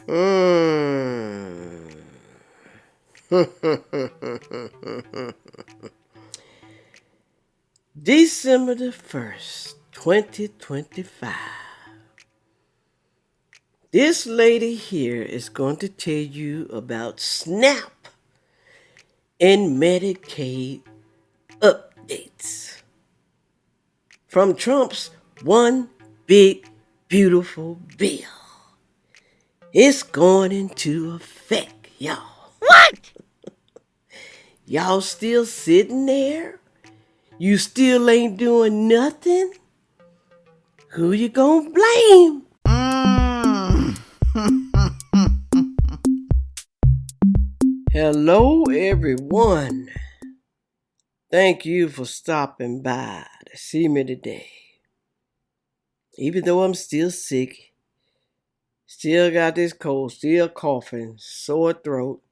Mm. December the 1st, 2025. This lady here is going to tell you about SNAP and Medicaid updates from Trump's one big beautiful bill. It's going into effect, y'all. What? Y'all still sitting there? You still ain't doing nothing? Who you gonna blame? Hello, everyone. Thank you for stopping by to see me today. Even though I'm still sick, still got this cold, still coughing, sore throat,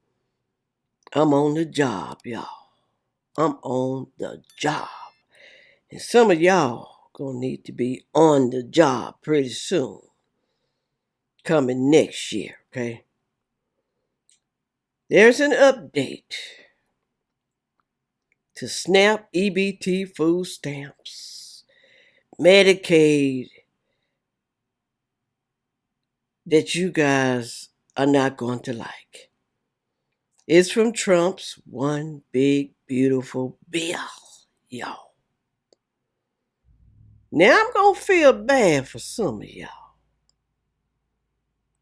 I'm on the job, y'all. I'm on the job. And some of y'all gonna need to be on the job pretty soon. Coming next year, okay? There's an update to SNAP EBT food stamps, Medicaid, that you guys are not going to like. It's from Trump's one big beautiful bill, y'all. Now I'm going to feel bad for some of y'all.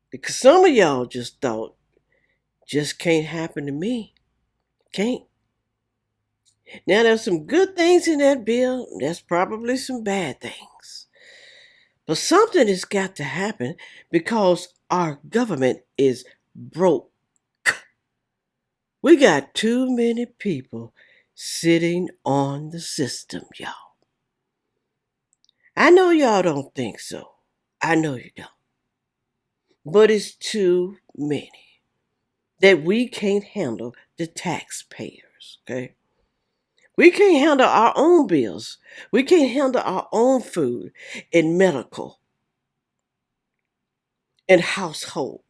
Because some of y'all just thought, just can't happen to me. Can't. Now there's some good things in that bill. There's probably some bad things. But something has got to happen because our government is broke. We got too many people sitting on the system, y'all. I know y'all don't think so. I know you don't. But it's too many that we can't handle the taxpayers, okay? We can't handle our own bills. We can't handle our own food and medical and household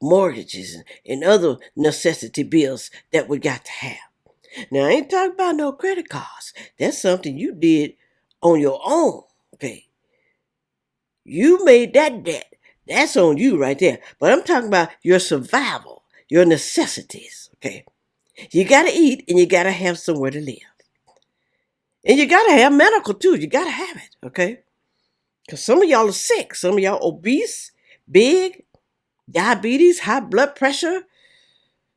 mortgages and other necessity bills that we got to have. Now, I ain't talking about no credit cards. That's something you did on your own, okay? You made that debt. That's on you right there. But I'm talking about your survival, your necessities, okay? You got to eat and you got to have somewhere to live. And you got to have medical too. You got to have it, okay? Because some of y'all are sick. Some of y'all obese, big, diabetes, high blood pressure.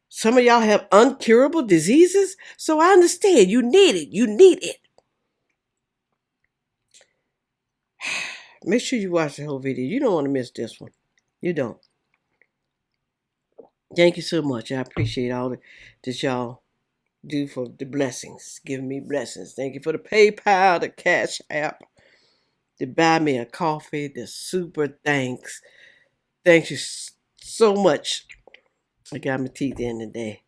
Some of y'all have uncurable diseases. So I understand. You need it. You need it. Make sure you watch the whole video. You don't want to miss this one. You don't. Thank you so much. I appreciate all that y'all do for the blessings, giving me blessings. Thank you for the PayPal, the Cash App, to buy me a coffee, the super thanks. Thank you so much. I got my teeth in today.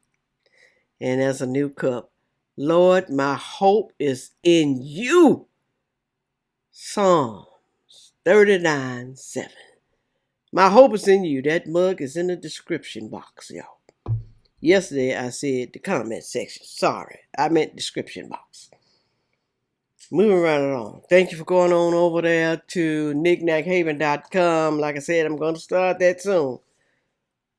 And there's a new cup. Lord, my hope is in you. Psalms 39:7. My hope is in you. That mug is in the description box, y'all. Yesterday I said the comment section. Sorry, I meant description box. Moving right along. Thank you for going on over there to knickknackhaven.com. Like I said, I'm going to start that soon.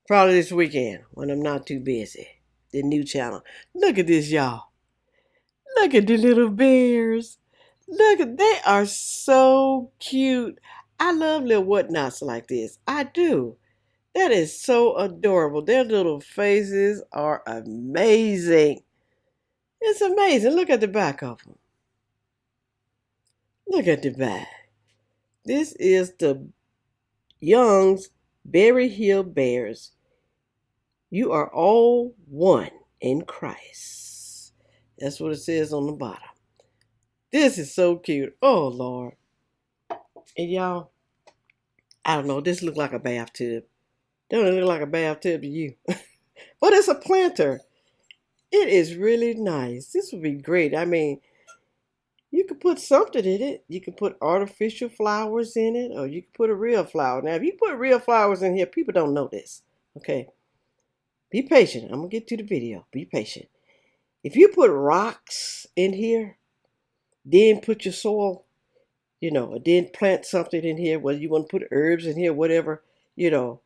Probably this weekend when I'm not too busy. The new channel. Look at this, y'all. Look at the little bears. Look at, they are so cute. I love little whatnots like this. I do. That is so adorable. Their little faces are amazing. It's amazing. Look at the back of them. Look at the back. This is the Young's Berry Hill Bears. You are all one in Christ. That's what it says on the bottom. This is so cute. Oh, Lord. And y'all, I don't know. This looks like a bathtub. Don't it look like a bathtub to you? But it's a planter. It is really nice. This would be great. I mean, You could put something in it. You can put artificial flowers in it, or you can put a real flower. Now, if you put real flowers in here, people don't know this. Okay? Be patient. I'm going to get to the video. Be patient. If you put rocks in here, then put your soil, then plant something in here, whether you want to put herbs in here, whatever, you know,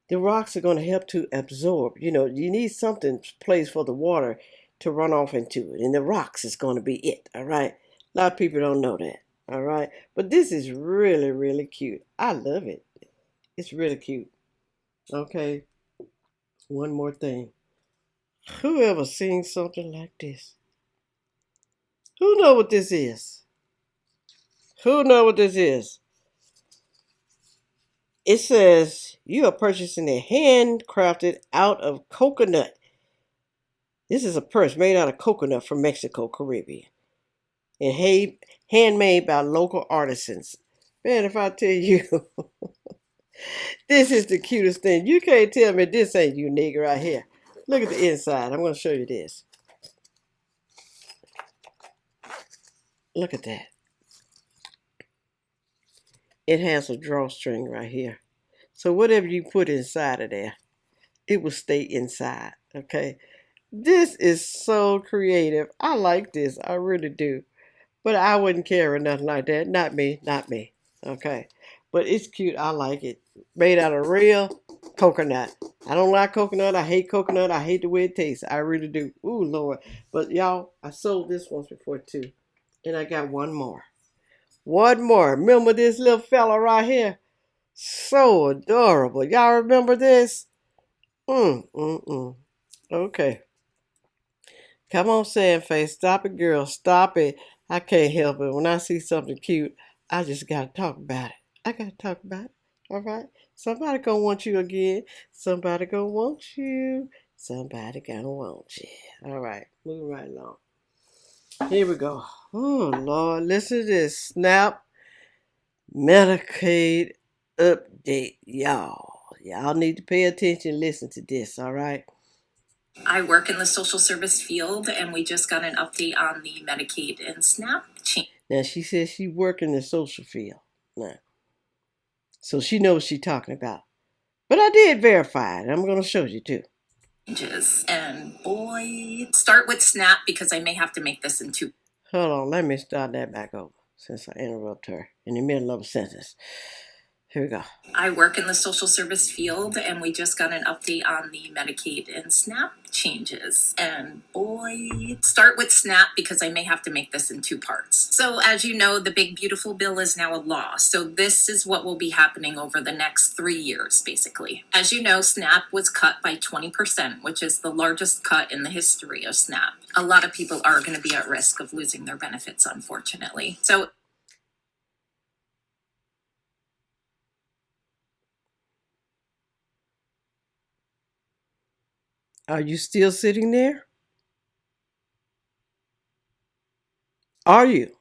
the rocks are going to help to absorb. You need something place for the water to run off into it, and the rocks is going to be it. All right. A lot of people don't know that. All right. But this is really, really cute. I love it. It's really cute. Okay. One more thing. Who ever seen something like this? Who know what this is? Who know what this is? It says you are purchasing a handcrafted out of coconut. This is a purse made out of coconut from Mexico, Caribbean, and handmade by local artisans. Man, if I tell you, this is the cutest thing. You can't tell me this ain't unique right here. Look at the inside. I'm going to show you this. Look at that. It has a drawstring right here. So whatever you put inside of there, it will stay inside. Okay. This is so creative. I like this. I really do. But I wouldn't carry nothing like that. Not me. Not me. Okay. But it's cute. I like it. Made out of real coconut. I don't like coconut. I hate coconut. I hate the way it tastes. I really do. Ooh, Lord. But y'all, I sold this once before too. And I got one more. One more. Remember this little fella right here? So adorable. Y'all remember this? Okay. Come on, Sandfay. Stop it, girl. Stop it. I can't help it. When I see something cute, I just got to talk about it. I got to talk about it. All right? Somebody going to want you again. Somebody going to want you. Somebody going to want you. All right. Moving right along. Here we go. Oh, Lord. Listen to this. SNAP Medicaid update. Y'all need to pay attention and listen to this. All right? I work in the social service field, and we just got an update on the Medicaid and SNAP change. Now, she says she work in the social field. Now, so she knows what she's talking about. But I did verify it. I'm going to show you, too. And boy, start with SNAP because I may have to make this in two. Hold on. Let me start that back over since I interrupt her in the middle of a sentence. Here we go. I work in the social service field, and we just got an update on the Medicaid and SNAP changes. And boy, start with SNAP because I may have to make this in two parts. So as you know, the big beautiful bill is now a law. So this is what will be happening over the next 3 years, basically. As you know, SNAP was cut by 20%, which is the largest cut in the history of SNAP. A lot of people are going to be at risk of losing their benefits, unfortunately. So are you still sitting there? Are you?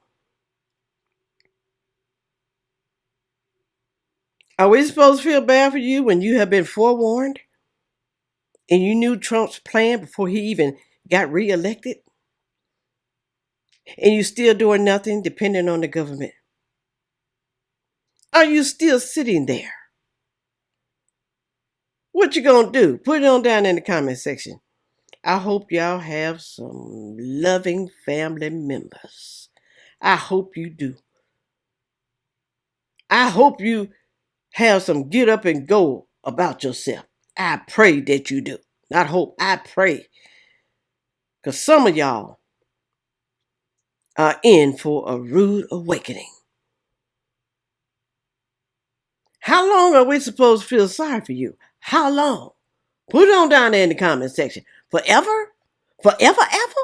Are we supposed to feel bad for you when you have been forewarned? And you knew Trump's plan before he even got reelected? And you still doing nothing depending on the government? Are you still sitting there? What you gonna do? Put it on down in the comment section. I hope y'all have some loving family members. I hope you do. I hope you have some get up and go about yourself. I pray that you do. Not hope, I pray. Because some of y'all are in for a rude awakening. How long are we supposed to feel sorry for you? How long? Put it on down there in the comment section. Forever? Forever, ever?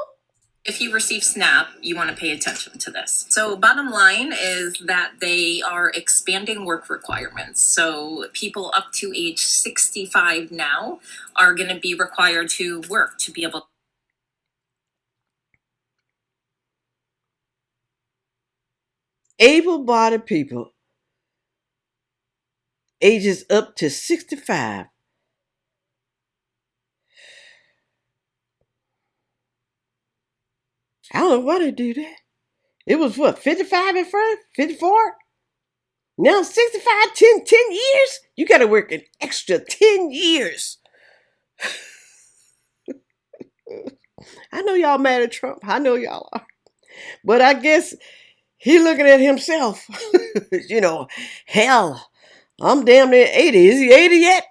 if you receive SNAP, you want to pay attention to this. So bottom line is that they are expanding work requirements. So people up to age 65 now are going to be required to work to be able. Able-bodied people ages up to 65 I don't know why they do that. It was what, 55 at first? 54? Now 65, 10 years? You got to work an extra 10 years. I know y'all mad at Trump. I know y'all are. But I guess he looking at himself. Hell, I'm damn near 80. Is he 80 yet?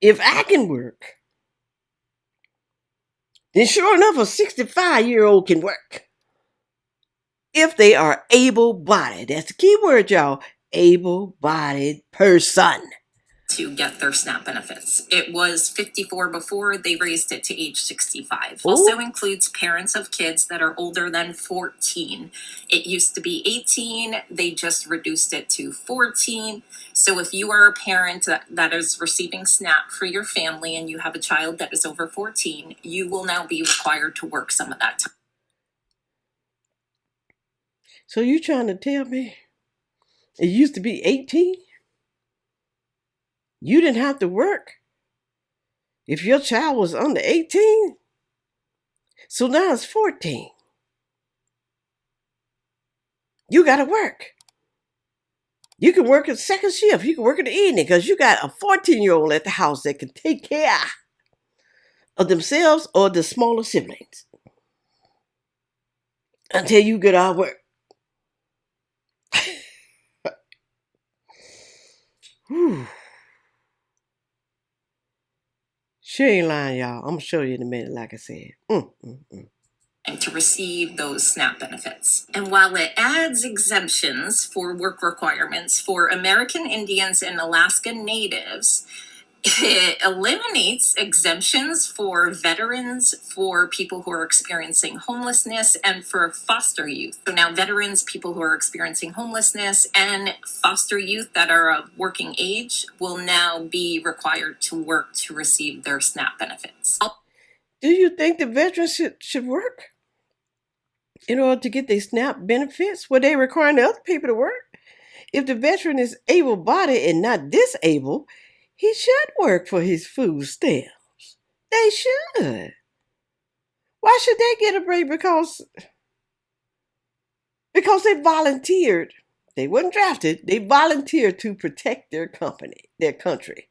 If I can work, then sure enough, a 65-year-old can work. If they are able-bodied. That's the key word, y'all. Able-bodied person. To get their SNAP benefits. It was 54 before, they raised it to age 65. Ooh. Also includes parents of kids that are older than 14. It used to be 18, they just reduced it to 14. So if you are a parent that is receiving SNAP for your family and you have a child that is over 14, you will now be required to work some of that time. So you trying to tell me it used to be 18? You didn't have to work if your child was under 18? So now it's 14. You got to work. You can work a second shift. You can work in the evening because you got a 14-year-old at the house that can take care of themselves or the smaller siblings until you get out of work. Whew. She ain't lying, y'all. I'm going to show you in a minute, like I said. And to receive those SNAP benefits. And while it adds exemptions for work requirements for American Indians and Alaska Natives, it eliminates exemptions for veterans, for people who are experiencing homelessness, and for foster youth. So now veterans, people who are experiencing homelessness, and foster youth that are of working age will now be required to work to receive their SNAP benefits. Do you think the veterans should work in order to get their SNAP benefits? Were they requiring the other people to work? If the veteran is able-bodied and not disabled, he should work for his food stamps. They should. Why should they get a break? Because they volunteered. They weren't drafted. They volunteered to protect their country.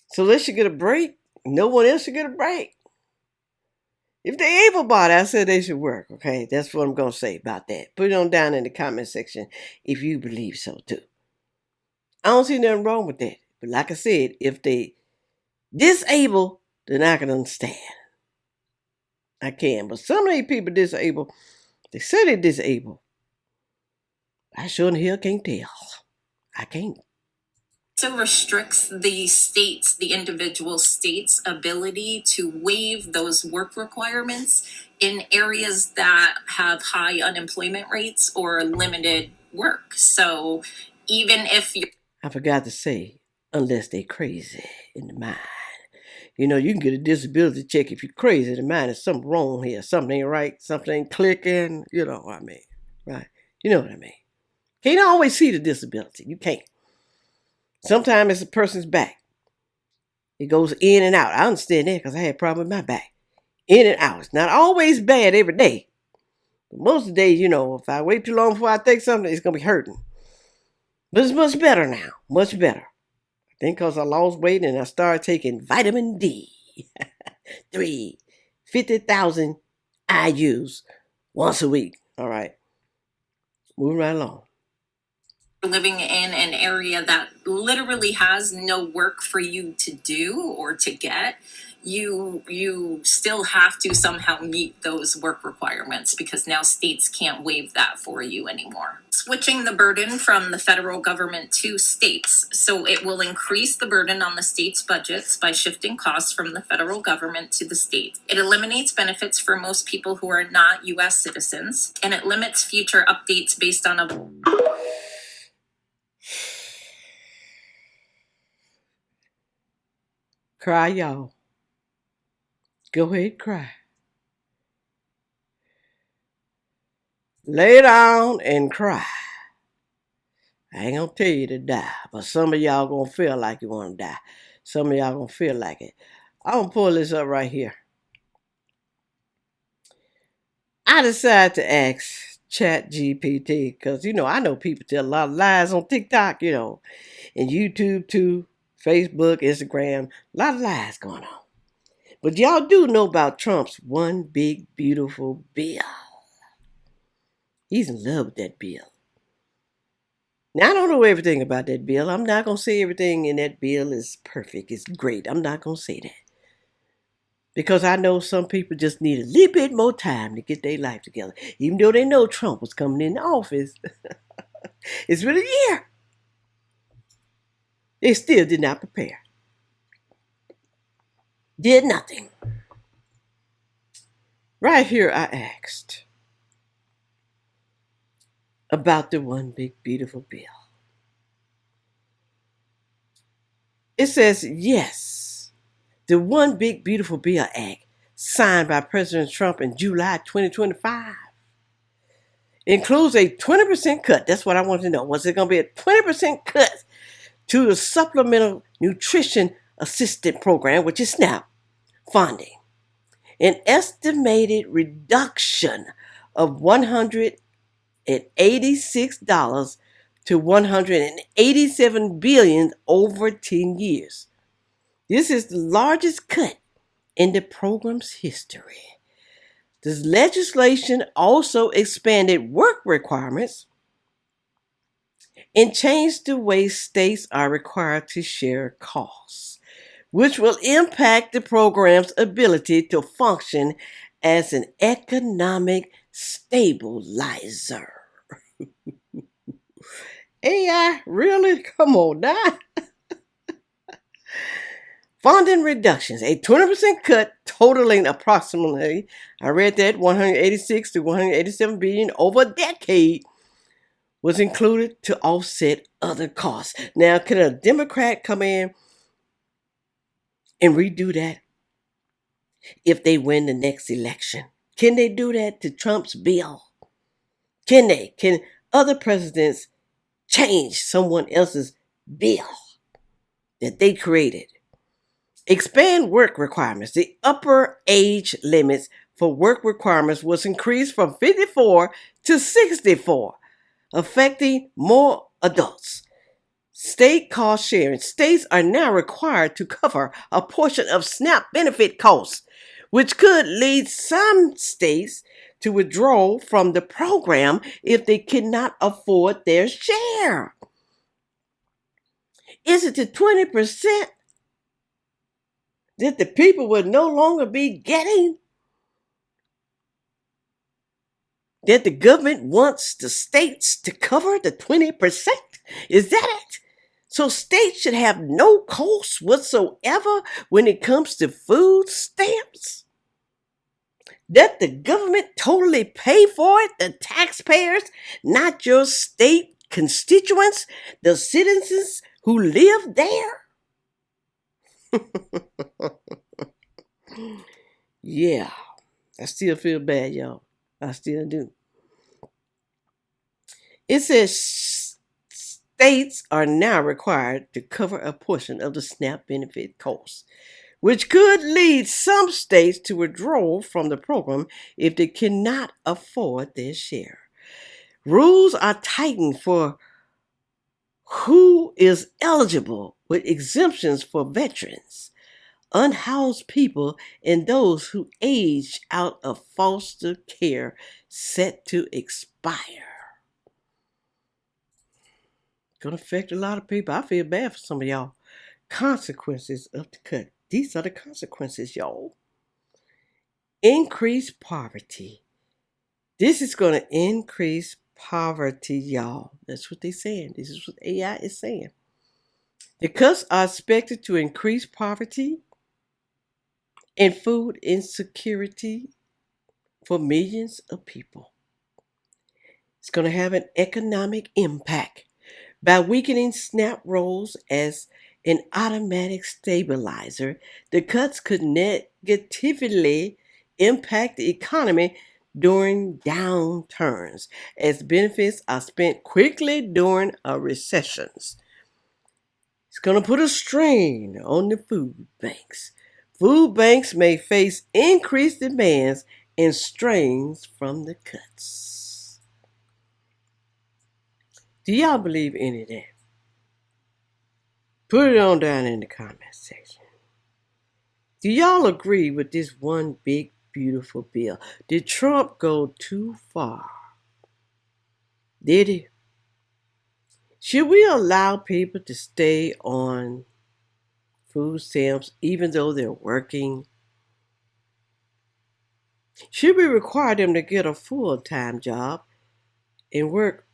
So they should get a break. No one else should get a break. If they're able-bodied, I said they should work. Okay, that's what I'm going to say about that. Put it on down in the comment section if you believe so too. I don't see nothing wrong with that. But like I said, if they disabled, then I can understand. I can. But some of these people disabled, they say they're disabled. I sure in hell can't tell. I can't. Also restricts the individual state's ability to waive those work requirements in areas that have high unemployment rates or limited work. So even if you... I forgot to say, unless they crazy in the mind. You can get a disability check if you're crazy in the mind. There's something wrong here. Something ain't right. Something ain't clicking. You know what I mean. Right? You know what I mean. Can't always see the disability. You can't. Sometimes it's a person's back. It goes in and out. I understand that because I had a problem with my back. In and out. It's not always bad every day. But most of the days, if I wait too long before I take something, it's going to be hurting. But it's much better now. Much better. I think because I lost weight and I started taking vitamin D. 50,000 IUs once a week. All right. Moving right along. Living in an area that literally has no work for you to do or to get, you still have to somehow meet those work requirements because now states can't waive that for you anymore. Switching the burden from the federal government to states. So it will increase the burden on the state's budgets by shifting costs from the federal government to the state. It eliminates benefits for most people who are not U.S. citizens, and it limits future updates based on a... Cry, y'all. Go ahead, cry. Lay down and cry. I ain't gonna tell you to die, but some of y'all gonna feel like you wanna die. Some of y'all gonna feel like it. I'm gonna pull this up right here. I decided to ask Chat GPT because, I know people tell a lot of lies on TikTok, and YouTube too, Facebook, Instagram, a lot of lies going on. But y'all do know about Trump's one big, beautiful bill. He's in love with that bill. Now, I don't know everything about that bill. I'm not going to say everything in that bill is perfect, it's great. I'm not going to say that. Because I know some people just need a little bit more time to get their life together. Even though they know Trump was coming in the office, it's been a year. They still did not prepare. Did nothing. Right here, I asked about the one big, beautiful bill. It says, yes, the One Big Beautiful Bill Act, signed by President Trump in July 2025, includes a 20% cut. That's what I want to know. Was it going to be a 20% cut to the Supplemental Nutrition Assistance Program, which is SNAP funding? An estimated reduction of $186 to $187 billion over 10 years. This is the largest cut in the program's history. This legislation also expanded work requirements and changed the way states are required to share costs, which will impact the program's ability to function as an economic stabilizer. AI, really? Come on now. Funding reductions, a 20% cut totaling approximately, I read that, 186 to 187 billion over a decade, was included to offset other costs. Now, can a Democrat come in and redo that if they win the next election? Can they do that to Trump's bill? Can they? Can other presidents change someone else's bill that they created? Expand work requirements. The upper age limits for work requirements was increased from 54 to 64, affecting more adults. State cost sharing. States are now required to cover a portion of SNAP benefit costs, which could lead some states to withdraw from the program if they cannot afford their share. Is it to 20%? That the people would no longer be getting? That the government wants the states to cover the 20%? Is that it? So states should have no costs whatsoever when it comes to food stamps? That the government totally pay for it, the taxpayers, not your state constituents, the citizens who live there? Yeah, I still feel bad, y'all. I still do. It says states are now required to cover a portion of the SNAP benefit costs, which could lead some states to withdraw from the program if they cannot afford their share. Rules are tightened for who is eligible, with exemptions for veterans, unhoused people, and those who age out of foster care set to expire. Gonna affect a lot of people. I feel bad for some of y'all. Consequences of the cut. These are the consequences, y'all. Increased poverty. This is gonna increase poverty, y'all. That's what they're saying. This is what AI is saying. The cuts are expected to increase poverty and food insecurity for millions of people. It's going to have an economic impact by weakening SNAP roles as an automatic stabilizer. The cuts could negatively impact the economy during downturns, as benefits are spent quickly during recessions. It's going to put a strain on the food banks. Food banks may face increased demands and strains from the cuts. Do y'all believe any of that? Put it on down in the comment section. Do y'all agree with this one big, beautiful bill? Did Trump go too far? Did he? Should we allow people to stay on food stamps even though they're working? Should we require them to get a full-time job and work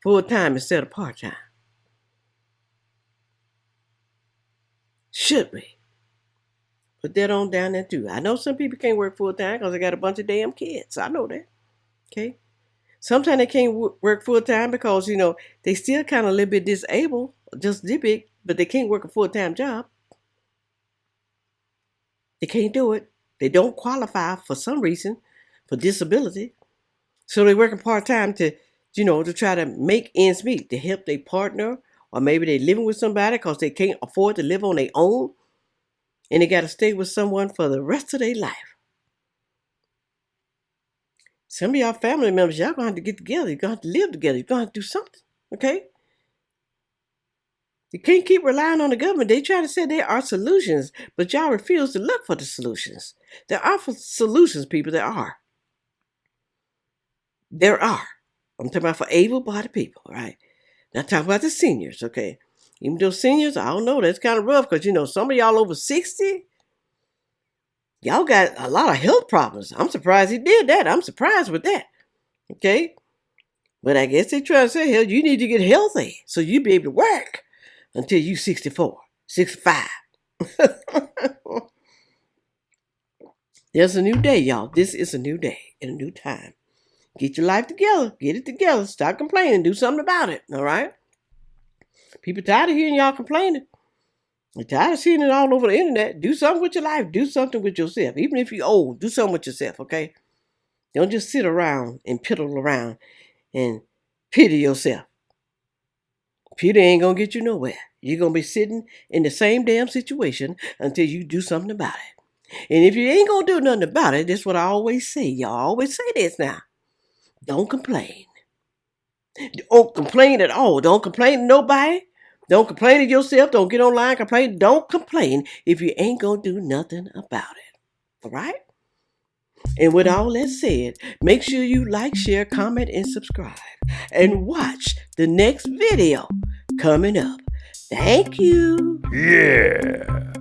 full-time instead of part-time? Should we? Put that on down there too. I know some people can't work full-time because they got a bunch of damn kids. I know that. Okay? Sometimes they can't work full-time because, they still kind of a little bit disabled, just a little bit, but they can't work a full-time job. They can't do it. They don't qualify for some reason for disability. So they're working part-time to try to make ends meet, to help their partner, or maybe they're living with somebody because they can't afford to live on their own, and they got to stay with someone for the rest of their life. Some of y'all family members, y'all going to have to get together. You're going to have to live together. You're going to have to do something, okay? You can't keep relying on the government. They try to say there are solutions, but y'all refuse to look for the solutions. There are solutions, people. There are. There are. I'm talking about for able-bodied people, right? Not talking about the seniors, okay? Even though seniors, I don't know, that's kind of rough because, some of y'all over 60, y'all got a lot of health problems. I'm surprised he did that. I'm surprised with that, okay? But I guess they try to say, hell, you need to get healthy so you be able to work until you 64, 65. There's a new day, y'all. This is a new day and a new time. Get your life together. Get it together. Stop complaining. Do something about it, all right? People tired of hearing y'all complaining. They're tired of seeing it all over the internet. Do something with your life. Do something with yourself. Even if you're old, do something with yourself, okay? Don't just sit around and piddle around and pity yourself. Pity ain't going to get you nowhere. You're going to be sitting in the same damn situation until you do something about it. And if you ain't going to do nothing about it, that's what I always say. Y'all always say this now. Don't complain. Don't complain at all. Don't complain to nobody. Don't complain to yourself. Don't get online, complain. Don't complain if you ain't going to do nothing about it. All right? And with all that said, make sure you like, share, comment, and subscribe. And watch the next video coming up. Thank you. Yeah.